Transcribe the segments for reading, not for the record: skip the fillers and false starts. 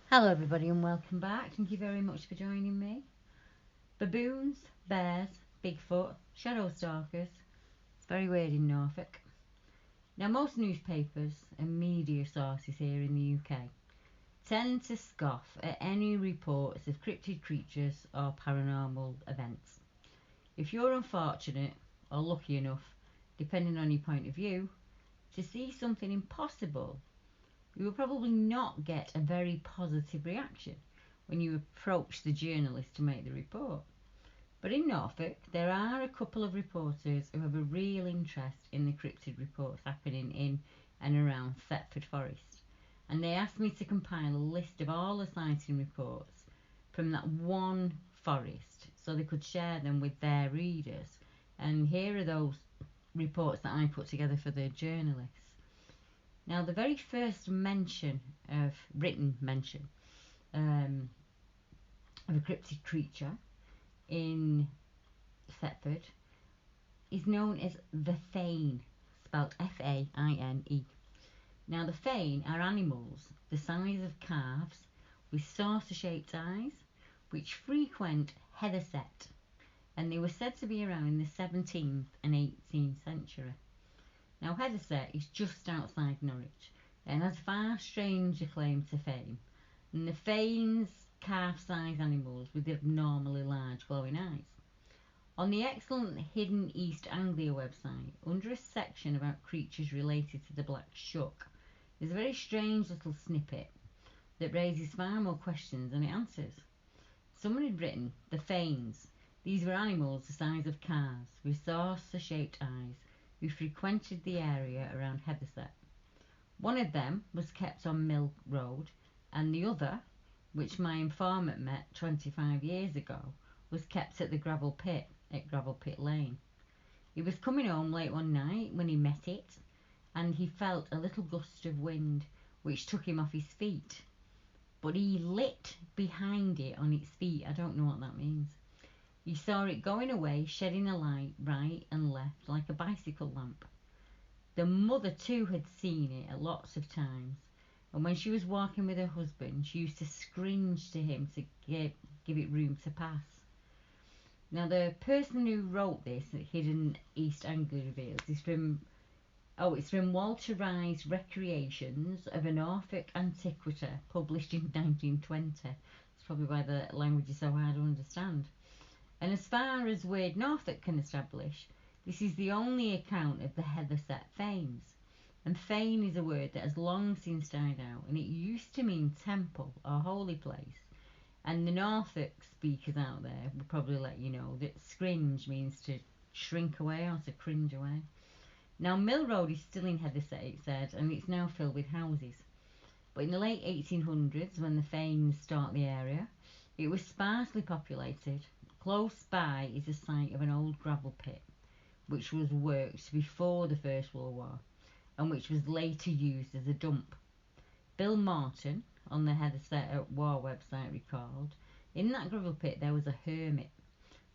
Hello everybody and welcome back. Thank you very much for joining me. Baboons, bears, Bigfoot, shadow stalkers. It's very weird in Norfolk. Now most newspapers and media sources here in the UK tend to scoff at any reports of cryptid creatures or paranormal events. If you're unfortunate or lucky enough, depending on your point of view, to see something impossible, you will probably not get a very positive reaction when you approach the journalist to make the report. But in Norfolk, there are a couple of reporters who have a real interest in the cryptid reports happening in and around Thetford Forest. And they asked me to compile a list of all the sighting reports from that one forest so they could share them with their readers. And here are those reports that I put together for the journalists. Now, the very first written mention of a cryptid creature in Thetford is known as the Fane, spelled F-A-I-N-E. Now, the Fane are animals the size of calves with saucer-shaped eyes, which frequent Heatherset, and they were said to be around in the 17th and 18th century. Now, Heatherset is just outside Norwich and has far stranger claim to fame, and the Fane's calf-sized animals with abnormally large glowing eyes. On the excellent Hidden East Anglia website, under a section about creatures related to the Black Shuck, there's a very strange little snippet that raises far more questions than it answers. Someone had written, the Fanes. These were animals the size of calves, with saucer-shaped eyes, who frequented the area around Heatherset. One of them was kept on Mill Road, and the other, which my informant met 25 years ago, was kept at the Gravel Pit at Gravel Pit Lane. He was coming home late one night when he met it, and he felt a little gust of wind which took him off his feet. But he lit behind it on its feet. I don't know what that means. He saw it going away, shedding a light right and left like a bicycle lamp. The mother too had seen it at lots of times, and when she was walking with her husband, she used to scringe to him to give it room to pass. Now, the person who wrote this at Hidden East Anglia reveals is it's from Walter Rye's Recreations of a Norfolk Antiquity, published in 1920. That's probably why the language is so hard to understand. And as far as Weird Norfolk can establish, this is the only account of the Heatherset Fanes. And fane is a word that has long since died out, and it used to mean temple or holy place. And the Norfolk speakers out there will probably let you know that scringe means to shrink away or to cringe away. Now, Mill Road is still in Heatherset, it said, and it's now filled with houses. But in the late 1800s, when the Fanes stalked the area, it was sparsely populated. Close by is the site of an old gravel pit, which was worked before the First World War, and which was later used as a dump. Bill Morton, on the Heatherset at War website, recalled, in that gravel pit there was a hermit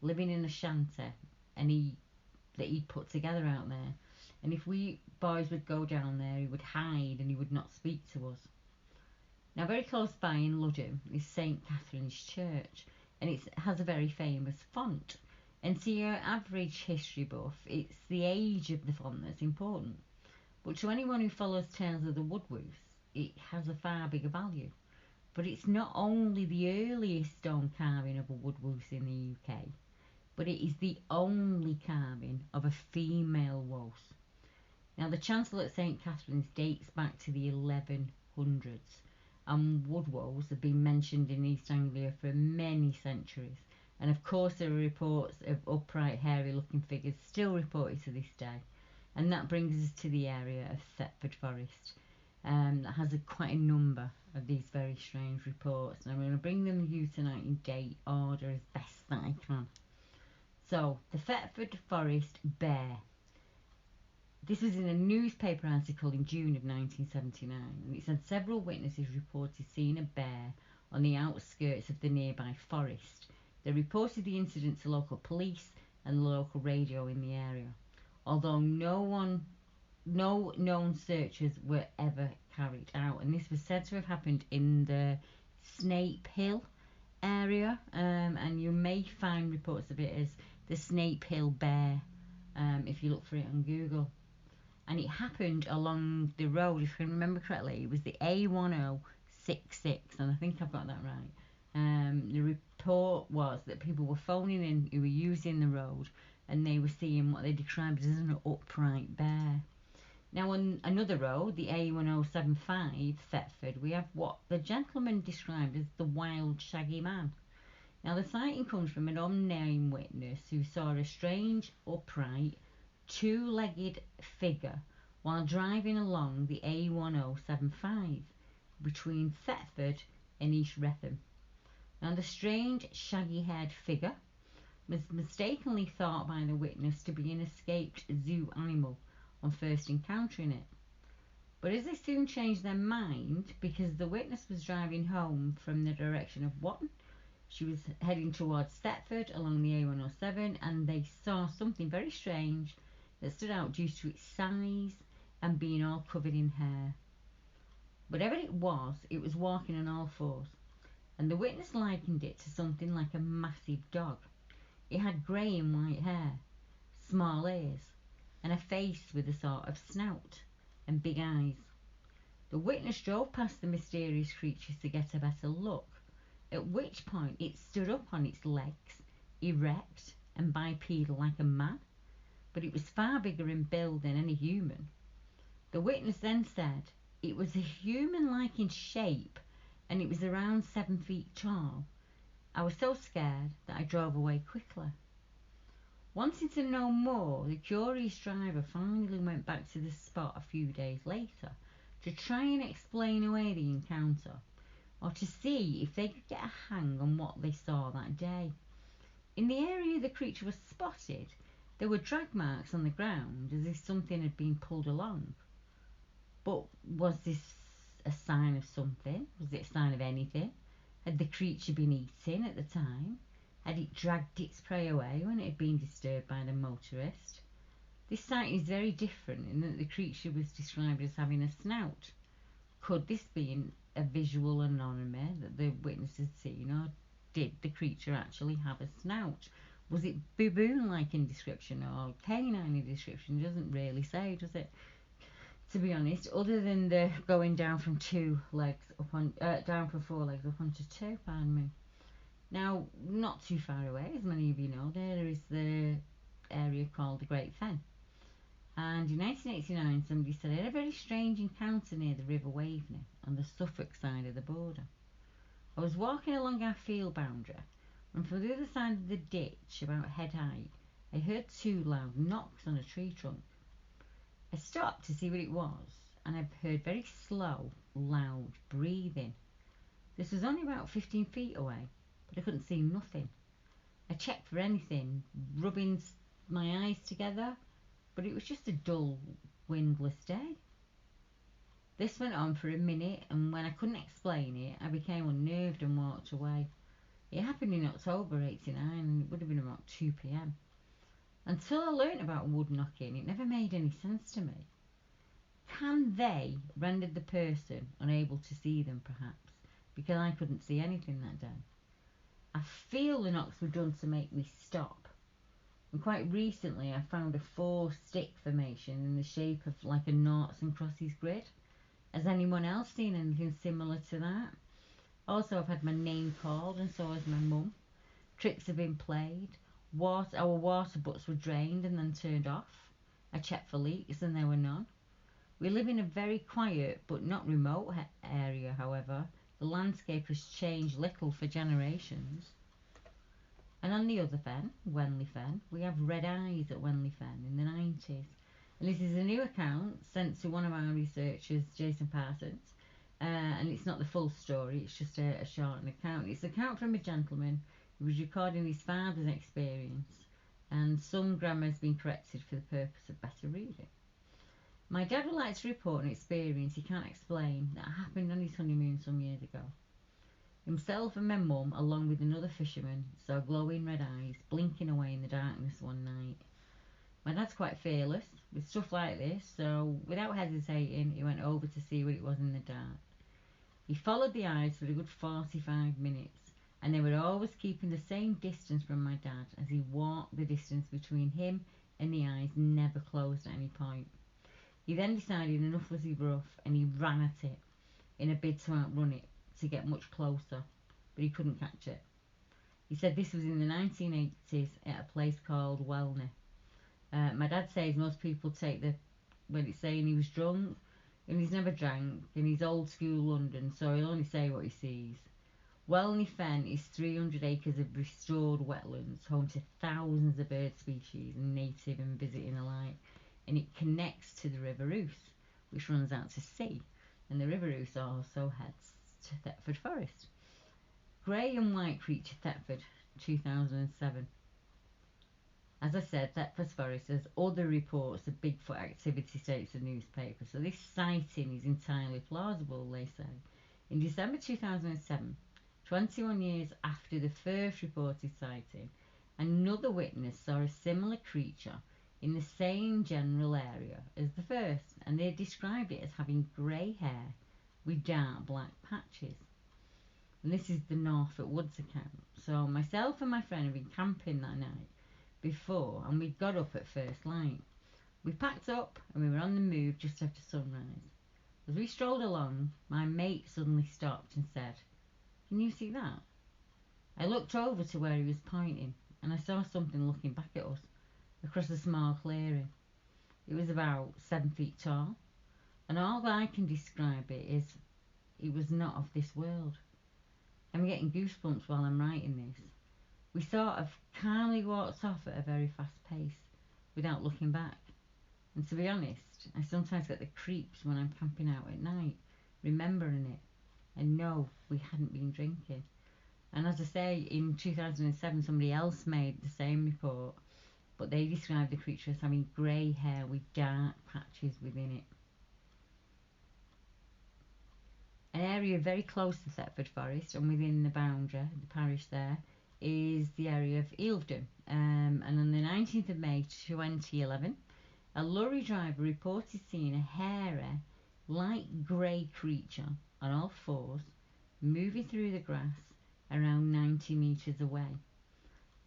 living in a shanty that he'd put together out there. And if we boys would go down there, he would hide and he would not speak to us. Now, very close by in Ludham is St. Catherine's Church, and it has a very famous font. And to your average history buff, it's the age of the font that's important. But to anyone who follows tales of the Woodwose, it has a far bigger value. But it's not only the earliest stone carving of a woodwose in the UK, but it is the only carving of a female wose. Now, the chancel at St. Catherine's dates back to the 1100s, and woodwose have been mentioned in East Anglia for many centuries. And of course, there are reports of upright, hairy-looking figures still reported to this day. And that brings us to the area of Thetford Forest, that has quite a number of these very strange reports. And I'm going to bring them to you tonight in date order as best that I can. So, the Thetford Forest Bear. This was in a newspaper article in June of 1979, and it said several witnesses reported seeing a bear on the outskirts of the nearby forest. They reported the incident to local police and the local radio in the area, although no known searches were ever carried out. And this was said to have happened in the Snape Hill area, and you may find reports of it as the Snape Hill Bear, if you look for it on Google. And it happened along the road, if I can remember correctly, it was the A1066, and I think I've got that right. The report was that people were phoning in who were using the road, and they were seeing what they described as an upright bear. Now, on another road, the A1075, Thetford, we have what the gentleman described as the wild shaggy man. Now, the sighting comes from an unnamed witness who saw a strange, upright, two-legged figure while driving along the A1075 between Thetford and East Wretham. Now, the strange, shaggy-haired figure was mistakenly thought by the witness to be an escaped zoo animal on first encountering it. But as they soon changed their mind, because the witness was driving home from the direction of Watton, she was heading towards Thetford along the A107, and they saw something very strange that stood out due to its size and being all covered in hair. Whatever it was walking on all fours, and the witness likened it to something like a massive dog. It had grey and white hair, small ears, and a face with a sort of snout and big eyes. The witness drove past the mysterious creatures to get a better look, at which point it stood up on its legs, erect and bipedal like a man, but it was far bigger in build than any human. The witness then said it was a human-like in shape, and it was around 7 feet tall. I was so scared that I drove away quickly. Wanting to know more, the curious driver finally went back to the spot a few days later to try and explain away the encounter, or to see if they could get a hang on what they saw that day. In the area the creature was spotted, there were drag marks on the ground as if something had been pulled along. But was this a sign of something? Was it a sign of anything? Had the creature been eaten at the time? Had it dragged its prey away when it had been disturbed by the motorist? This sight is very different in that the creature was described as having a snout. Could this be a visual anomaly that the witness had seen, or did the creature actually have a snout? Was it baboon-like in description or canine in description? It doesn't really say, does it? To be honest, other than the going down from 4 legs up onto 2, pardon me. Now, not too far away, as many of you know, there is the area called the Great Fen. And in 1989, somebody said they had a very strange encounter near the River Waveney on the Suffolk side of the border. I was walking along our field boundary, and from the other side of the ditch, about head height, I heard 2 loud knocks on a tree trunk. I stopped to see what it was, and I heard very slow, loud breathing. This was only about 15 feet away, but I couldn't see nothing. I checked for anything, rubbing my eyes together, but it was just a dull, windless day. This went on for a minute, and when I couldn't explain it, I became unnerved and walked away. It happened in October '89, and it would have been about 2 p.m. Until I learnt about wood knocking, it never made any sense to me. Can they render the person unable to see them, perhaps, because I couldn't see anything that day? I feel the knocks were done to make me stop. And quite recently I found a 4-stick formation in the shape of like a noughts and crosses grid. Has anyone else seen anything similar to that? Also, I've had my name called, and so has my mum. Tricks have been played. Our water butts were drained and then turned off. I checked for leaks and there were none. We live in a very quiet but not remote area, however. The landscape has changed little for generations. And on the other fen, Wenley Fen, we have red eyes at Wenley Fen in the 90s. And this is a new account sent to one of our researchers, Jason Parsons. And it's not the full story, it's just a shortened account. It's an account from a gentleman who was recording his father's experience, and some grammar has been corrected for the purpose of better reading. My dad would like to report an experience he can't explain that happened on his honeymoon some years ago. Himself and my mum, along with another fisherman, saw glowing red eyes blinking away in the darkness one night. My dad's quite fearless with stuff like this, so without hesitating, he went over to see what it was in the dark. He followed the eyes for a good 45 minutes, and they were always keeping the same distance from my dad as he walked. The distance between him and the eyes never closed at any point. He then decided enough was enough, and he ran at it in a bid to outrun it, to get much closer, but he couldn't catch it. He said this was in the 1980s at a place called Wellney. My dad says most people take when it's saying he was drunk, and he's never drank, and he's old school London, so he'll only say what he sees. Wellney Fen is 300 acres of restored wetlands, home to thousands of bird species, native and visiting alike, and it connects to the River Ouse, which runs out to sea, and the River Ouse also heads to Thetford Forest. Grey and white creature Thetford, 2007. As I said, Thetford Forest has other reports of Bigfoot activity, states the newspaper, so this sighting is entirely plausible, they say. In December 2007, 21 years after the first reported sighting, another witness saw a similar creature in the same general area as the first, and they described it as having grey hair with dark black patches. And this is the Norfolk Woods account. So myself and my friend had been camping that night before, and we got up at first light. We packed up and we were on the move just after sunrise. As we strolled along, my mate suddenly stopped and said, "Can you see that?" I looked over to where he was pointing, and I saw something looking back at us across a small clearing. It was about 7 feet tall, and all I can describe it is it was not of this world. I'm getting goosebumps while I'm writing this. We sort of calmly walked off at a very fast pace without looking back. And to be honest, I sometimes get the creeps when I'm camping out at night, remembering it. And no, we hadn't been drinking. And as I say, in 2007 somebody else made the same report, but they described the creature as having grey hair with dark patches within it. An area very close to Thetford Forest and within the boundary, the parish there, is the area of Eildon. And on the 19th of May 2011, a lorry driver reported seeing a hairy, light grey creature on all fours moving through the grass around 90 metres away.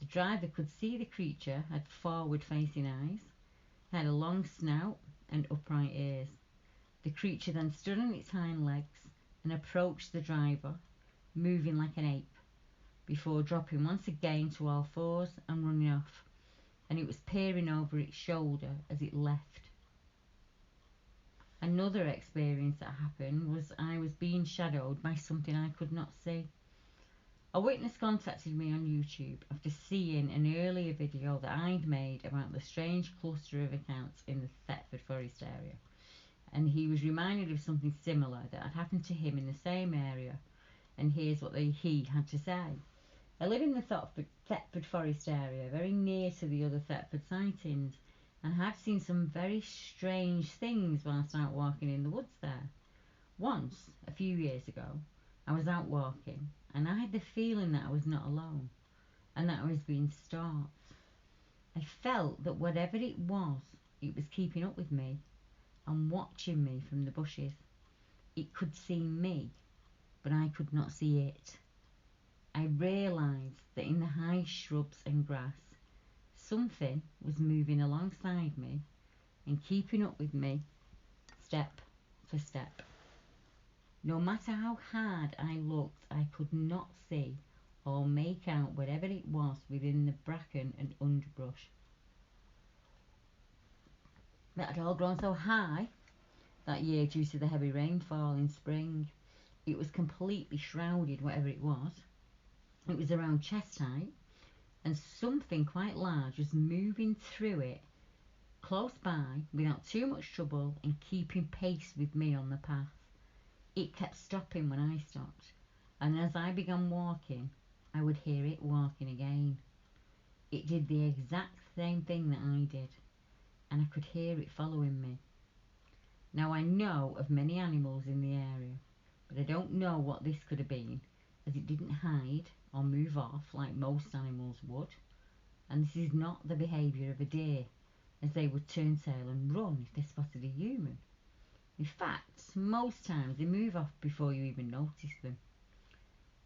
The driver could see the creature had forward-facing eyes, had a long snout and upright ears. The creature then stood on its hind legs and approached the driver, moving like an ape, before dropping once again to all fours and running off, and it was peering over its shoulder as it left. Another experience that happened was I was being shadowed by something I could not see. A witness contacted me on YouTube after seeing an earlier video that I'd made about the strange cluster of accounts in the Thetford Forest area, and he was reminded of something similar that had happened to him in the same area, and here's what he had to say. I live in the Thetford Forest area, very near to the other Thetford sightings, and have seen some very strange things whilst out walking in the woods there. Once, a few years ago, I was out walking, and I had the feeling that I was not alone, and that I was being stalked. I felt that whatever it was keeping up with me and watching me from the bushes. It could see me, but I could not see it. I realised that in the high shrubs and grass, something was moving alongside me and keeping up with me step for step. No matter how hard I looked, I could not see or make out whatever it was within the bracken and underbrush. That had all grown so high that year due to the heavy rainfall in spring. It was completely shrouded, whatever it was. It was around chest height, and something quite large was moving through it close by without too much trouble and keeping pace with me on the path. It kept stopping when I stopped, and as I began walking, I would hear it walking again. It did the exact same thing that I did, and I could hear it following me. Now I know of many animals in the area, but I don't know what this could have been, as it didn't hide or move off like most animals would, and this is not the behaviour of a deer, as they would turn tail and run if they spotted a human. In fact, most times they move off before you even notice them.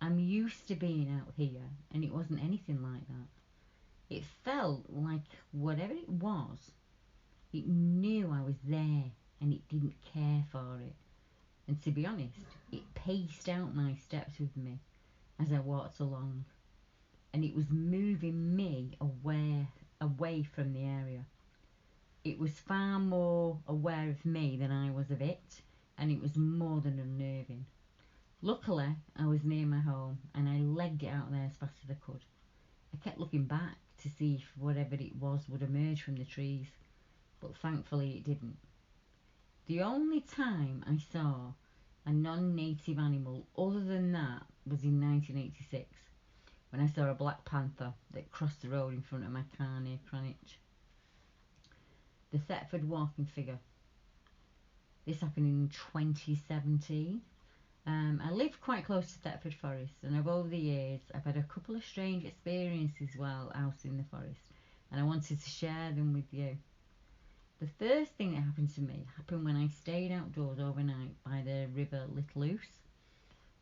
I'm used to being out here, and it wasn't anything like that. It felt like whatever it was, it knew I was there, and it didn't care for it. And to be honest, it paced out my steps with me as I walked along, and it was moving me away from the area. It was far more aware of me than I was of it, and it was more than unnerving. Luckily, I was near my home, and I legged it out there as fast as I could. I kept looking back to see if whatever it was would emerge from the trees, but thankfully it didn't. The only time I saw a non-native animal other than that was in 1986, when I saw a black panther that crossed the road in front of my car near Cranich. The Thetford walking figure. This happened in 2017. I live quite close to Thetford Forest, and over the years I've had a couple of strange experiences while out in the forest, and I wanted to share them with you. The first thing that happened to me happened when I stayed outdoors overnight by the river Little Ouse.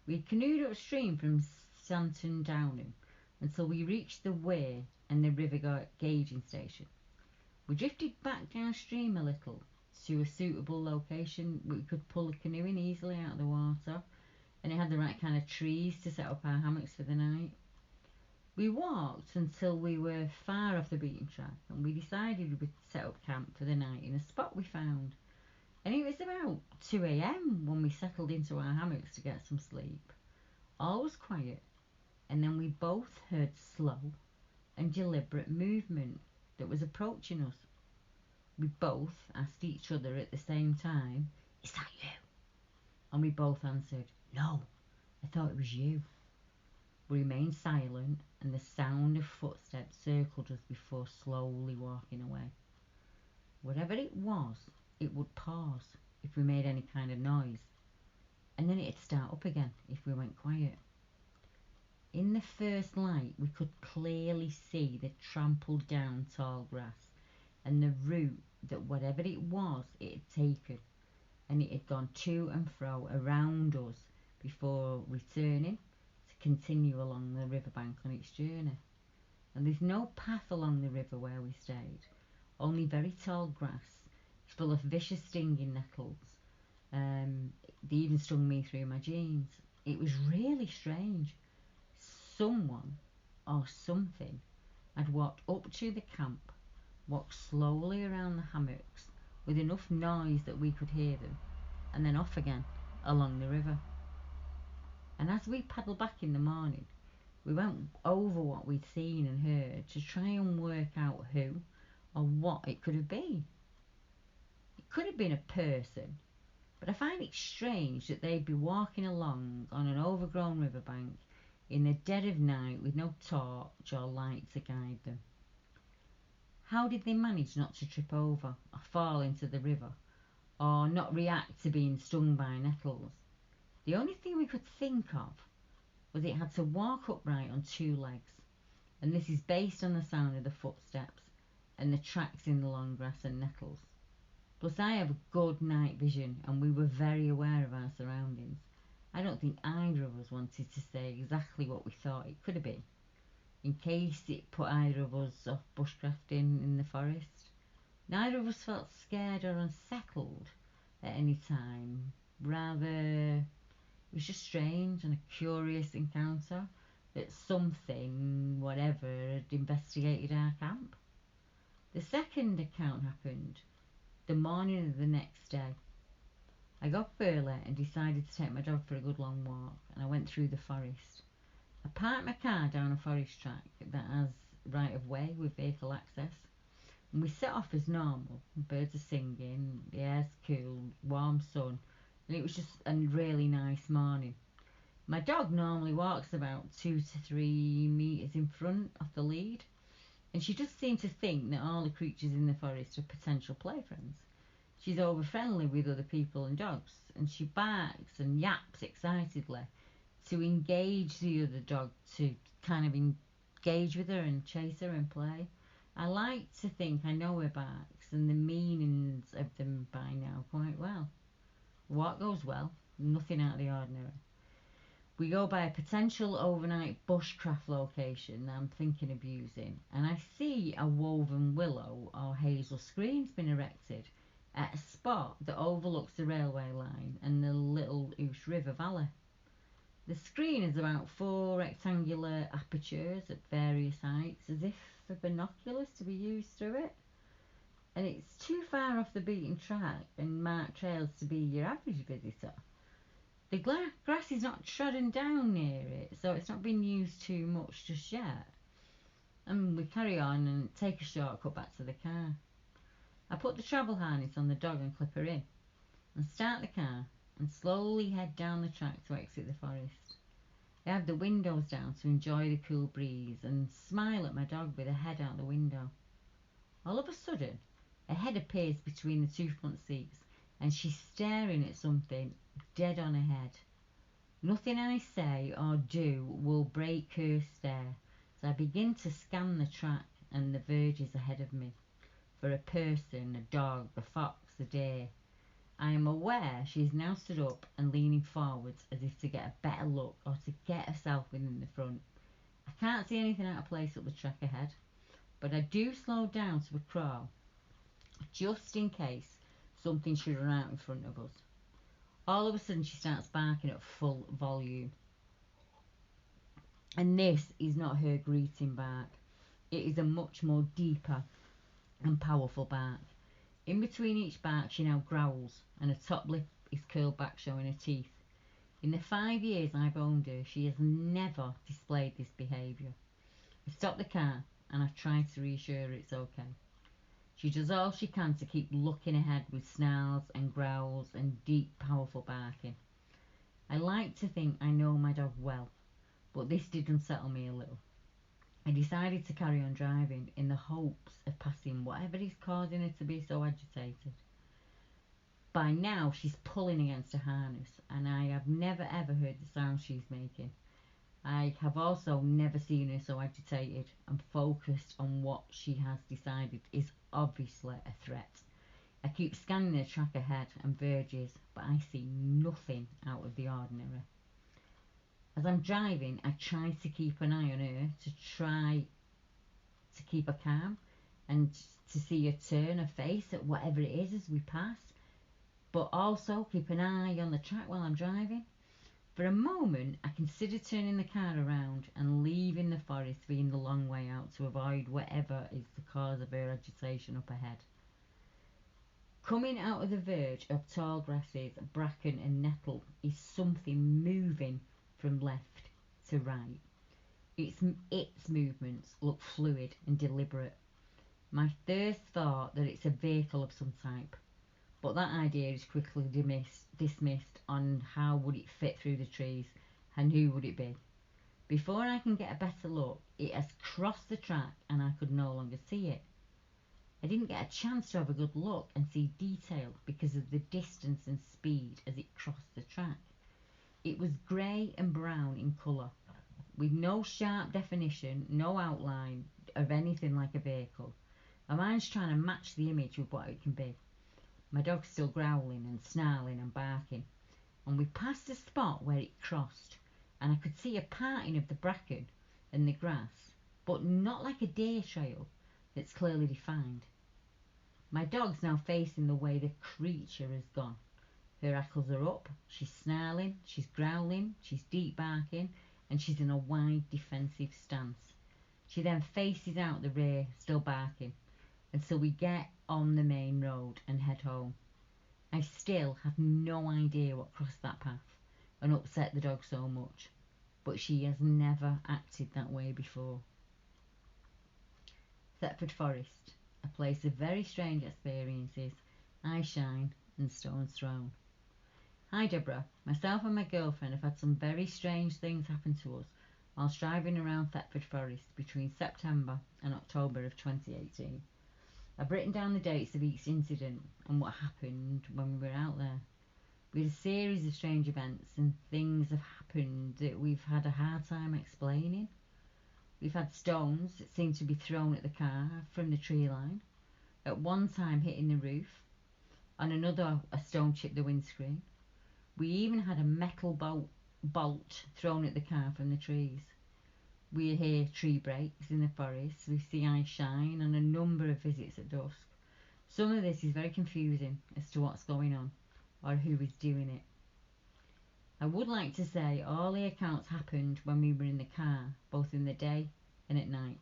We canoed upstream from Stanton Downham until we reached the weir and the river gauging station. We drifted back downstream a little to a suitable location where we could pull the canoe in easily out of the water, and it had the right kind of trees to set up our hammocks for the night. We walked until we were far off the beaten track, and we decided we would set up camp for the night in a spot we found. And it was about 2 a.m. when we settled into our hammocks to get some sleep. All was quiet, and then we both heard slow and deliberate movement that was approaching us. We both asked each other at the same time, "Is that you?" And we both answered, "No, I thought it was you." We remained silent, and the sound of footsteps circled us before slowly walking away. Whatever it was, it would pause if we made any kind of noise, and then it'd start up again if we went quiet. In the first light, we could clearly see the trampled down tall grass and the route that whatever it was, it had taken, and it had gone to and fro around us before returning to continue along the riverbank on its journey. And there's no path along the river where we stayed, only very tall grass full of vicious stinging nettles. They even stung me through my jeans. It was really strange. Someone or something had walked up to the camp, walked slowly around the hammocks with enough noise that we could hear them, and then off again along the river. And as we paddled back in the morning, we went over what we'd seen and heard to try and work out who or what it could have been. It could have been a person, but I find it strange that they'd be walking along on an overgrown riverbank in the dead of night with no torch or light to guide them. How did they manage not to trip over or fall into the river, or not react to being stung by nettles? The only thing we could think of was it had to walk upright on 2 legs, and this is based on the sound of the footsteps and the tracks in the long grass and nettles. Plus, I have good night vision, and we were very aware of our surroundings. I don't think either of us wanted to say exactly what we thought it could have been, in case it put either of us off bushcrafting in the forest. Neither of us felt scared or unsettled at any time. Rather, it was just strange and a curious encounter that something, whatever, had investigated our camp. The second account happened the morning of the next day. I got up early and decided to take my dog for a good long walk, and I went through the forest. I parked my car down a forest track that has right of way with vehicle access, and we set off as normal. Birds are singing, the air's cool, warm sun, and it was just a really nice morning. My dog normally walks about 2 to 3 metres in front of the lead, and she just seemed to think that all the creatures in the forest are potential play friends. She's over friendly with other people and dogs, and she barks and yaps excitedly to engage the other dog, to kind of engage with her and chase her and play. I like to think I know her barks and the meanings of them by now quite well. What goes well? Nothing out of the ordinary. We go by a potential overnight bushcraft location that I'm thinking of using, and I see a woven willow or hazel screen's been erected at a spot that overlooks the railway line and the Little Ouse River Valley. The screen is about 4 rectangular apertures at various heights, as if for binoculars to be used through it. And it's too far off the beaten track and marked trails to be your average visitor. The grass is not trodden down near it, so it's not been used too much just yet. And we carry on and take a shortcut back to the car. I put the travel harness on the dog and clip her in, and start the car and slowly head down the track to exit the forest. I have the windows down to enjoy the cool breeze and smile at my dog with her head out the window. All of a sudden, a head appears between the 2 front seats, and she's staring at something dead on her head. Nothing I say or do will break her stare, so I begin to scan the track and the verges ahead of me for a person, a dog, a fox, a deer. I am aware she is now stood up and leaning forwards as if to get a better look or to get herself in the front. I can't see anything out of place up the track ahead, but I do slow down to a crawl just in case something should run out in front of us. All of a sudden she starts barking at full volume. And this is not her greeting bark. It is a much more deeper and powerful bark. In between each bark she now growls, and her top lip is curled back showing her teeth. In the 5 years I've owned her, she has never displayed this behaviour. I stop the car and I've tried to reassure her it's okay. She does all she can to keep looking ahead with snarls and growls and deep, powerful barking. I like to think I know my dog well, but this did unsettle me a little. I decided to carry on driving in the hopes of passing whatever is causing her to be so agitated. By now she's pulling against a harness, and I have never ever heard the sound she's making. I have also never seen her so agitated and focused on what she has decided is obviously a threat. I keep scanning the track ahead and verges, but I see nothing out of the ordinary. As I'm driving, I try to keep an eye on her to try to keep her calm and to see her turn her face at whatever it is as we pass, but also keep an eye on the track while I'm driving. For a moment, I consider turning the car around and leaving the forest being the long way out to avoid whatever is the cause of her agitation up ahead. Coming out of the verge of tall grasses, bracken and nettle is something moving from left to right. Its movements look fluid and deliberate. My first thought that it's a vehicle of some type, but that idea is quickly dismissed on how would it fit through the trees and who would it be. Before I can get a better look, it has crossed the track and I could no longer see it. I didn't get a chance to have a good look and see detail because of the distance and speed as it crossed the track. It was grey and brown in colour, with no sharp definition, no outline of anything like a vehicle. My mind's trying to match the image with what it can be. My dog's still growling and snarling and barking, and we passed a spot where it crossed, and I could see a parting of the bracken and the grass, but not like a deer trail that's clearly defined. My dog's now facing the way the creature has gone. Her hackles are up, she's snarling, she's growling, she's deep barking, and she's in a wide defensive stance. She then faces out the rear, still barking, until we get on the main road and head home. I still have no idea what crossed that path and upset the dog so much, but she has never acted that way before. Thetford Forest, a place of very strange experiences, eye shine and stones thrown. Hi Deborah, myself and my girlfriend have had some very strange things happen to us whilst driving around Thetford Forest between September and October of 2018. I've written down the dates of each incident and what happened when we were out there. We had a series of strange events and things have happened that we've had a hard time explaining. We've had stones that seem to be thrown at the car from the tree line, at one time hitting the roof, on another a stone chipped the windscreen. We even had a metal bolt thrown at the car from the trees. We hear tree breaks in the forest, we see eyes shine, and a number of visits at dusk. Some of this is very confusing as to what's going on or who is doing it. I would like to say all the accounts happened when we were in the car, both in the day and at night.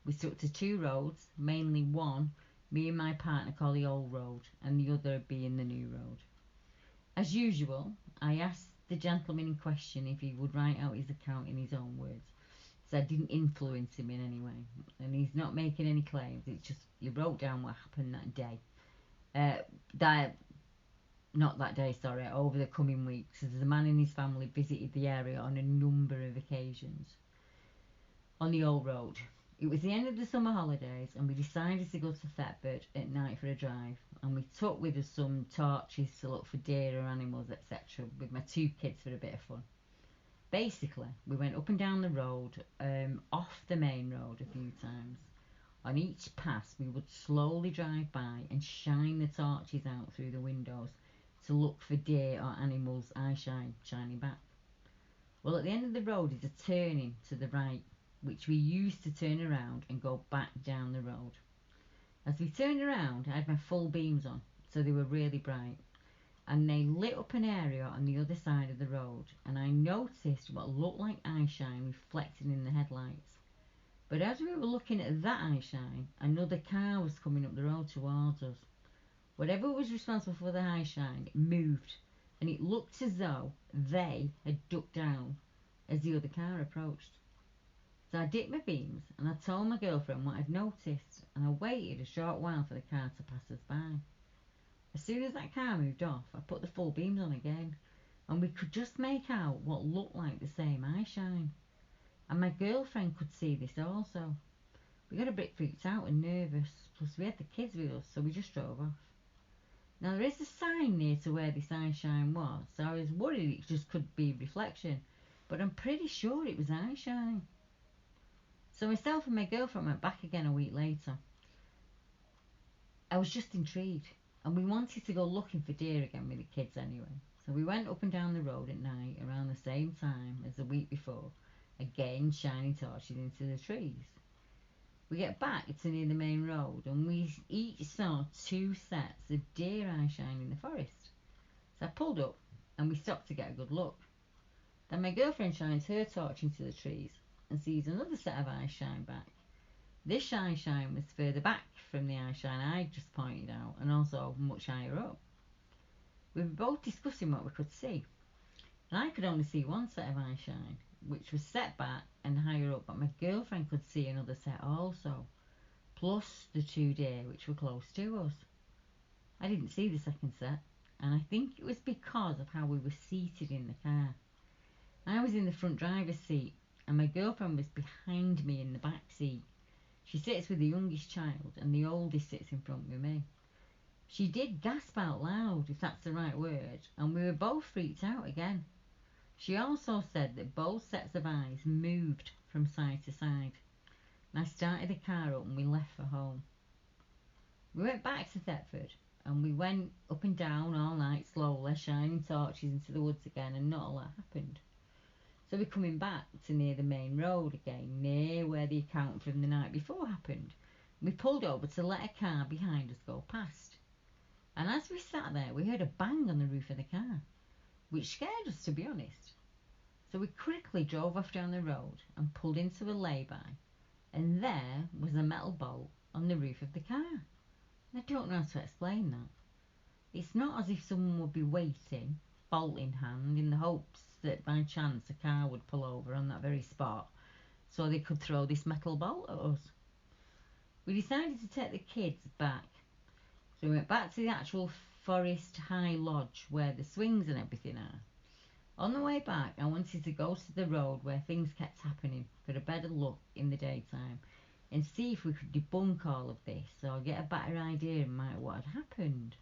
We stuck to two roads, mainly one me and my partner call the old road and the other being the new road. As usual, I asked the gentleman in question if he would write out his account in his own words, so I didn't influence him in any way, and he's not making any claims. It's just he wrote down what happened that day. Not that day, sorry, over the coming weeks, as the man and his family visited the area on a number of occasions. On the old road, it was the end of the summer holidays, and we decided to go to Thetford at night for a drive, and we took with us some torches to look for deer or animals, etc., with my two kids for a bit of fun. Basically, we went up and down the road, off the main road a few times. On each pass, we would slowly drive by and shine the torches out through the windows to look for deer or animals shining back. Well, at the end of the road is a turning to the right, which we used to turn around and go back down the road. As we turned around, I had my full beams on, so they were really bright, and they lit up an area on the other side of the road, and I noticed what looked like eyeshine reflected in the headlights. But as we were looking at that eyeshine, another car was coming up the road towards us. Whatever was responsible for the eyeshine moved, and it looked as though they had ducked down as the other car approached. So I dipped my beams and I told my girlfriend what I'd noticed, and I waited a short while for the car to pass us by. As soon as that car moved off, I put the full beams on again, and we could just make out what looked like the same eyeshine. And my girlfriend could see this also. We got a bit freaked out and nervous, plus we had the kids with us, so we just drove off. Now there is a sign near to where this eyeshine was, so I was worried it just could be reflection, but I'm pretty sure it was eyeshine. So myself and my girlfriend went back again a week later. I was just intrigued, and we wanted to go looking for deer again with the kids anyway. So we went up and down the road at night around the same time as the week before, again shining torches into the trees. We get back to near the main road, and we each saw two sets of deer eyeshine in the forest. So I pulled up and we stopped to get a good look. Then my girlfriend shines her torch into the trees and sees another set of eyes shine back. This eyeshine was further back from the eyeshine I just pointed out, and also much higher up. We were both discussing what we could see, and I could only see one set of eyeshine, which was set back and higher up, but my girlfriend could see another set also, plus the two deer which were close to us. I didn't see the second set, and I think it was because of how we were seated in the car. I was in the front driver's seat, and my girlfriend was behind me in the back seat. She sits with the youngest child, and the oldest sits in front with me. She did gasp out loud, if that's the right word, and we were both freaked out again. She also said that both sets of eyes moved from side to side. And I started the car up and we left for home. We went back to Thetford, and we went up and down all night slowly, shining torches into the woods again, and not a lot happened. So we're coming back to near the main road again, near where the account from the night before happened. We pulled over to let a car behind us go past. And as we sat there, we heard a bang on the roof of the car, which scared us, to be honest. So we quickly drove off down the road and pulled into a lay-by, and there was a metal bolt on the roof of the car. And I don't know how to explain that. It's not as if someone would be waiting, bolt in hand, in the hopes that by chance a car would pull over on that very spot so they could throw this metal bolt at us. We decided to take the kids back. So we went back to the actual forest high lodge where the swings and everything are. On the way back, I wanted to go to the road where things kept happening for a better look in the daytime and see if we could debunk all of this or get a better idea of what had happened.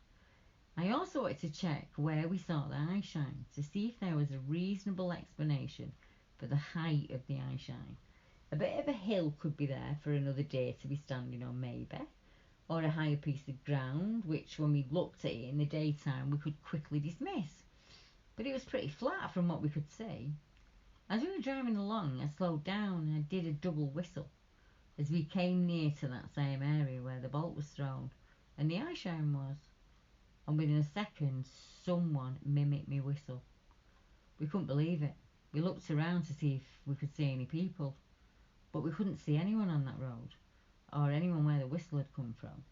I also wanted to check where we saw the eyeshine to see if there was a reasonable explanation for the height of the eyeshine. A bit of a hill could be there for another day to be standing on maybe, or a higher piece of ground which when we looked at it in the daytime we could quickly dismiss. but it was pretty flat from what we could see. As we were driving along, I slowed down and I did a double whistle as we came near to that same area where the bolt was thrown and the eye shine was. And within a second, someone mimicked me whistle. We couldn't believe it. We looked around to see if we could see any people, but we couldn't see anyone on that road or anyone where the whistle had come from.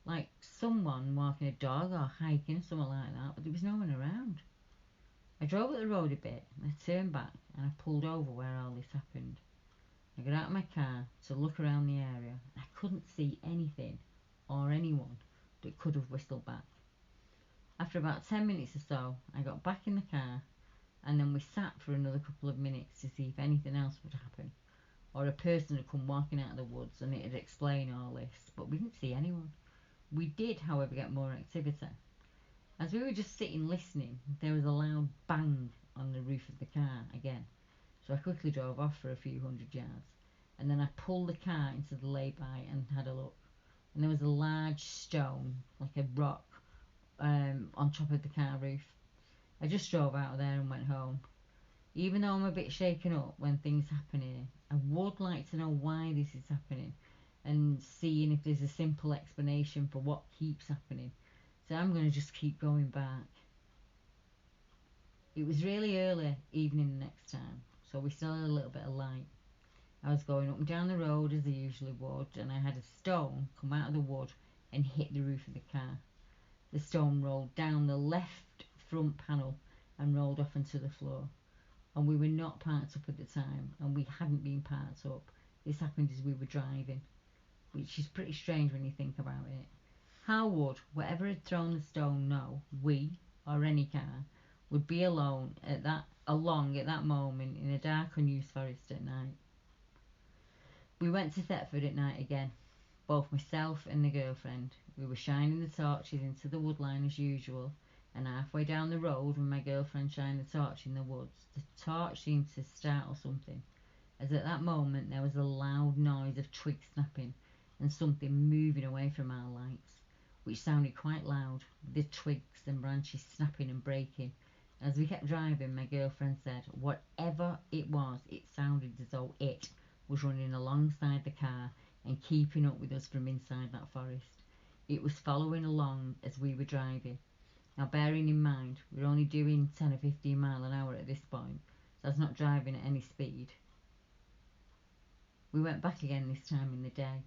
Like someone walking a dog or hiking or something like that, but there was no one around. I drove up the road a bit and I turned back and I pulled over where all this happened. I got out of my car to look around the area and I couldn't see anything or anyone that could have whistled back. After about 10 minutes or so, I got back in the car and then we sat for another couple of minutes to see if anything else would happen or a person had come walking out of the woods and it'd explain all this, but we didn't see anyone. We did, however, get more activity. As we were just sitting listening, there was a loud bang on the roof of the car again, so I quickly drove off for a few hundred yards and then I pulled the car into the lay-by and had a look, and there was a large stone, like a rock, on top of the car roof. I just drove out of there and went home. Even though I'm a bit shaken up when things happen here, I would like to know why this is happening and seeing if there's a simple explanation for what keeps happening. So I'm going to just keep going back. It was really early evening the next time, so we still had a little bit of light. I was going up and down the road as I usually would, and I had a stone come out of the wood and hit the roof of the car. The stone rolled down the left front panel and rolled off onto the floor. And we were not parked up at the time, and we hadn't been parked up. This happened as we were driving, which is pretty strange when you think about it. How would whatever had thrown the stone know we, or any car, would be along at that moment in a dark unused forest at night? We went to Thetford at night again, both myself and the girlfriend. We were shining the torches into the woodline as usual, and halfway down the road when my girlfriend shined the torch in the woods, the torch seemed to startle something, as at that moment there was a loud noise of twigs snapping and something moving away from our lights, which sounded quite loud, with the twigs and branches snapping and breaking. As we kept driving, my girlfriend said, whatever it was, it sounded as though it was running alongside the car and keeping up with us from inside that forest. It was following along as we were driving. Now, bearing in mind, we're only doing 10 or 15 mile an hour at this point, so that's not driving at any speed. We went back again this time in the day,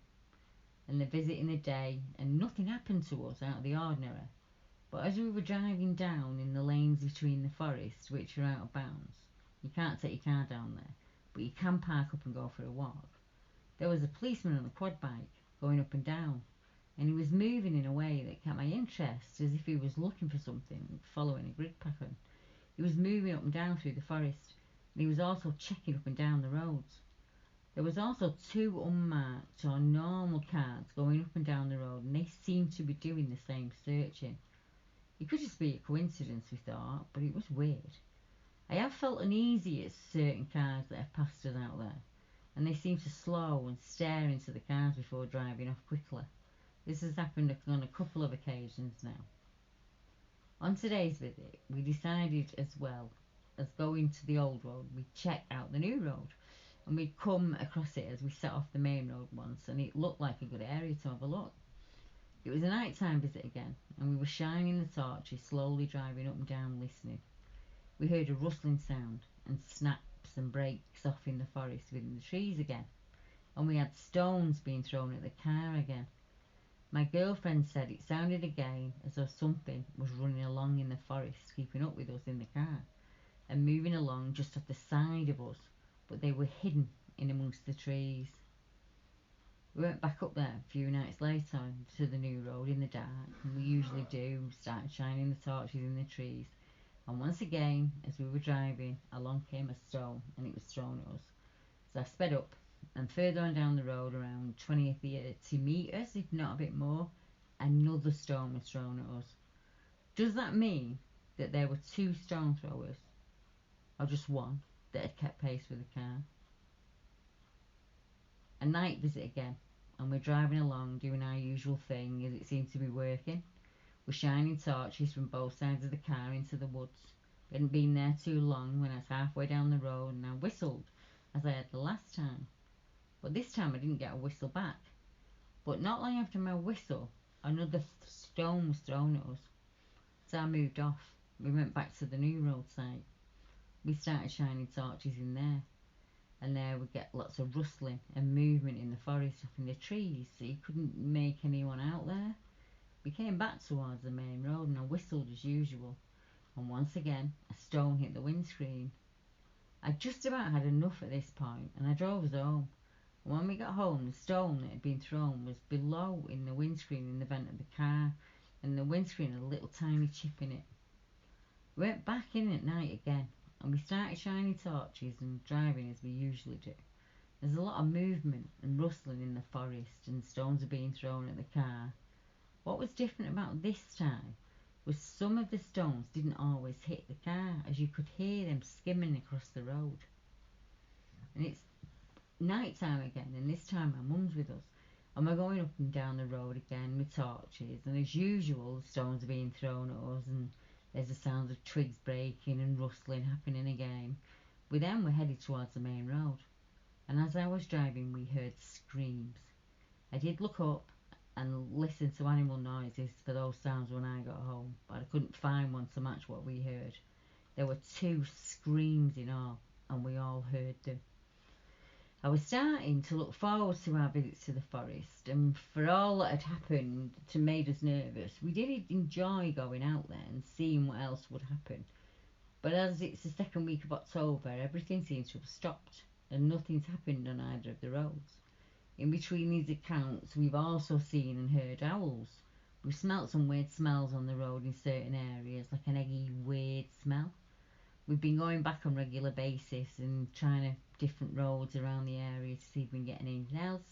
and the visit in the day, and nothing happened to us out of the ordinary. But as we were driving down in the lanes between the forests, which are out of bounds, you can't take your car down there, but you can park up and go for a walk. There was a policeman on a quad bike going up and down, and he was moving in a way that kept my interest, as if he was looking for something, following a grid pattern. He was moving up and down through the forest, and he was also checking up and down the roads. There was also two unmarked or normal cars going up and down the road, and they seemed to be doing the same searching. It could just be a coincidence, we thought, but it was weird. I have felt uneasy at certain cars that have passed us out there, and they seem to slow and stare into the cars before driving off quickly. This has happened on a couple of occasions now. On today's visit, we decided as well as going to the old road, we'd check out the new road, and we'd come across it as we set off the main road once, and it looked like a good area to have a look. It was a nighttime visit again, and we were shining the torches, slowly driving up and down listening. We heard a rustling sound and snaps and breaks off in the forest within the trees again, and we had stones being thrown at the car again. My girlfriend said it sounded again as though something was running along in the forest, keeping up with us in the car, and moving along just off the side of us, but they were hidden in amongst the trees. We went back up there a few nights later to the new road in the dark, and we usually do, started shining the torches in the trees, and once again, as we were driving, along came a stone, and it was thrown at us. So I sped up, and further on down the road, around 20 or 30 metres, if not a bit more, another stone was thrown at us. Does that mean that there were two stone throwers, or just one that had kept pace with the car? A night visit again, and we're driving along doing our usual thing as it seemed to be working. We're shining torches from both sides of the car into the woods, Hadn't been there too long when I was halfway down the road and I whistled as I had the last time. But this time I didn't get a whistle back. But not long after my whistle, another stone was thrown at us. So I moved off. We went back to the new roadside. We started shining torches in there. And there we get lots of rustling and movement in the forest up in the trees, so you couldn't make anyone out there. We came back towards the main road and I whistled as usual. And once again, a stone hit the windscreen. I just about had enough at this point and I drove us home. And when we got home, the stone that had been thrown was below in the windscreen in the vent of the car, and the windscreen had a little tiny chip in it. We went back in at night again and we started shining torches and driving as we usually do. There's a lot of movement and rustling in the forest and stones are being thrown at the car. What was different about this time was some of the stones didn't always hit the car, as you could hear them skimming across the road. And it's night time again, and this time my mum's with us. And we're going up and down the road again with torches, and as usual, the stones are being thrown at us, and there's the sounds of twigs breaking and rustling happening again. We then were headed towards the main road, and as I was driving, we heard screams. I did look up and listen to animal noises for those sounds when I got home, but I couldn't find one to match what we heard. There were 2 screams in all, and we all heard them. I was starting to look forward to our visits to the forest, and for all that had happened to made us nervous, we did enjoy going out there and seeing what else would happen. But as it's the second week of October, everything seems to have stopped, and nothing's happened on either of the roads. In between these accounts, we've also seen and heard owls. We've smelt some weird smells on the road in certain areas, like an eggy, weird smell. We've been going back on a regular basis and trying different roads around the area to see if we can get anything else,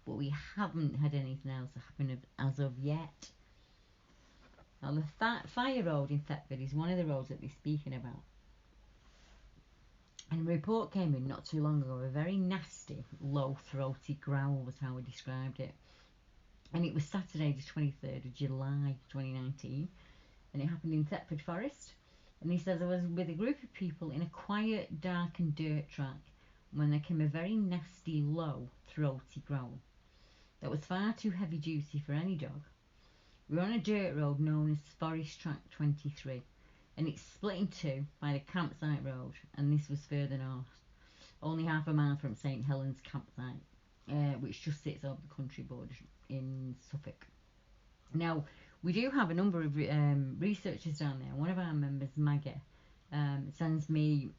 but we haven't had anything else happen as of yet. Now, the fire road in Thetford is one of the roads that they're speaking about. And a report came in not too long ago, a very nasty, low-throated growl was how we described it. And it was Saturday the 23rd of July 2019, and it happened in Thetford Forest. And he says, I was with a group of people in a quiet, darkened dirt track when there came a very nasty, low, throaty growl that was far too heavy duty for any dog. We were on a dirt road known as Forest Track 23, and it's split in two by the campsite road, and this was further north, only half a mile from St Helens campsite, which just sits over the country border in Suffolk. Now, we do have a number of researchers down there. One of our members, Maggie, sends me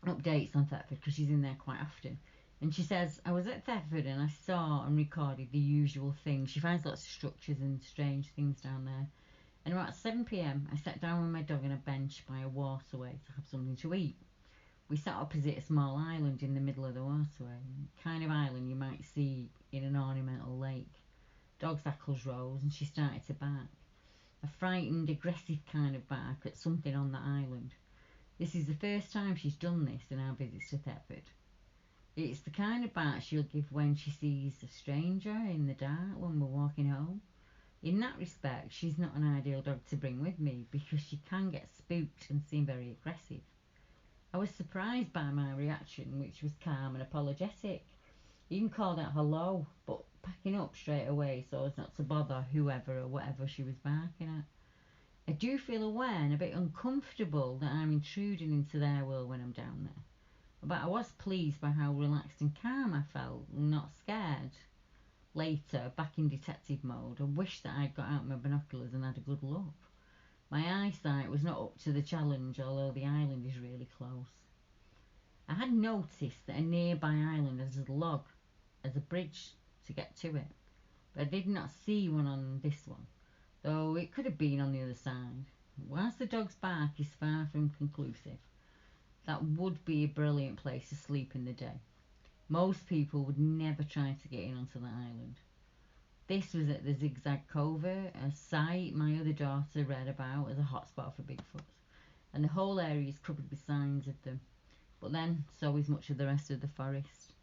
updates on Thetford because she's in there quite often. And she says, I was at Thetford and I saw and recorded the usual things. She finds lots of structures and strange things down there. And about 7 p.m, I sat down with my dog on a bench by a waterway to have something to eat. We sat opposite a small island in the middle of the waterway, kind of island you might see in an ornamental lake. Dog's hackles rose and she started to bark. A frightened, aggressive kind of bark at something on the island. This is the first time she's done this in our visits to Thetford. It's the kind of bark she'll give when she sees a stranger in the dark when we're walking home. In that respect, she's not an ideal dog to bring with me because she can get spooked and seem very aggressive. I was surprised by my reaction, which was calm and apologetic. He even called out hello, but packing up straight away so as not to bother whoever or whatever she was barking at. I do feel aware and a bit uncomfortable that I'm intruding into their world when I'm down there. But I was pleased by how relaxed and calm I felt, not scared. Later, back in detective mode, I wished that I'd got out my binoculars and had a good look. My eyesight was not up to the challenge, although the island is really close. I had noticed that a nearby island has a log as a bridge to get to it, but I did not see one on this one, though it could have been on the other side. Whilst the dog's bark is far from conclusive, that would be a brilliant place to sleep in the day. Most people would never try to get in onto the island. This was at the Zigzag Covert, a site my other daughter read about as a hotspot for Bigfoot, and the whole area is covered with signs of them. But then, so is much of the rest of the forest.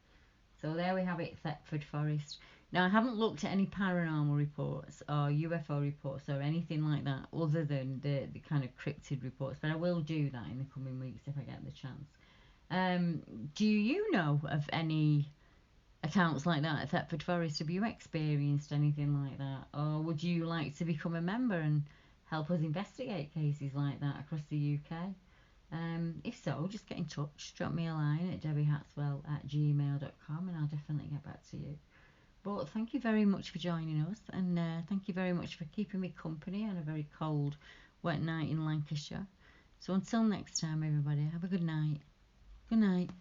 So there we have it, Thetford Forest. Now I haven't looked at any paranormal reports or UFO reports or anything like that other than the kind of cryptid reports, but I will do that in the coming weeks if I get the chance. Do you know of any accounts like that at Thetford Forest? Have you experienced anything like that? Or would you like to become a member and help us investigate cases like that across the UK? If so, just get in touch. Drop me a line at debbiehatswell@gmail.com and I'll definitely get back to you. But thank you very much for joining us, and thank you very much for keeping me company on a very cold, wet night in Lancashire. So until next time, everybody, have a good night. Good night.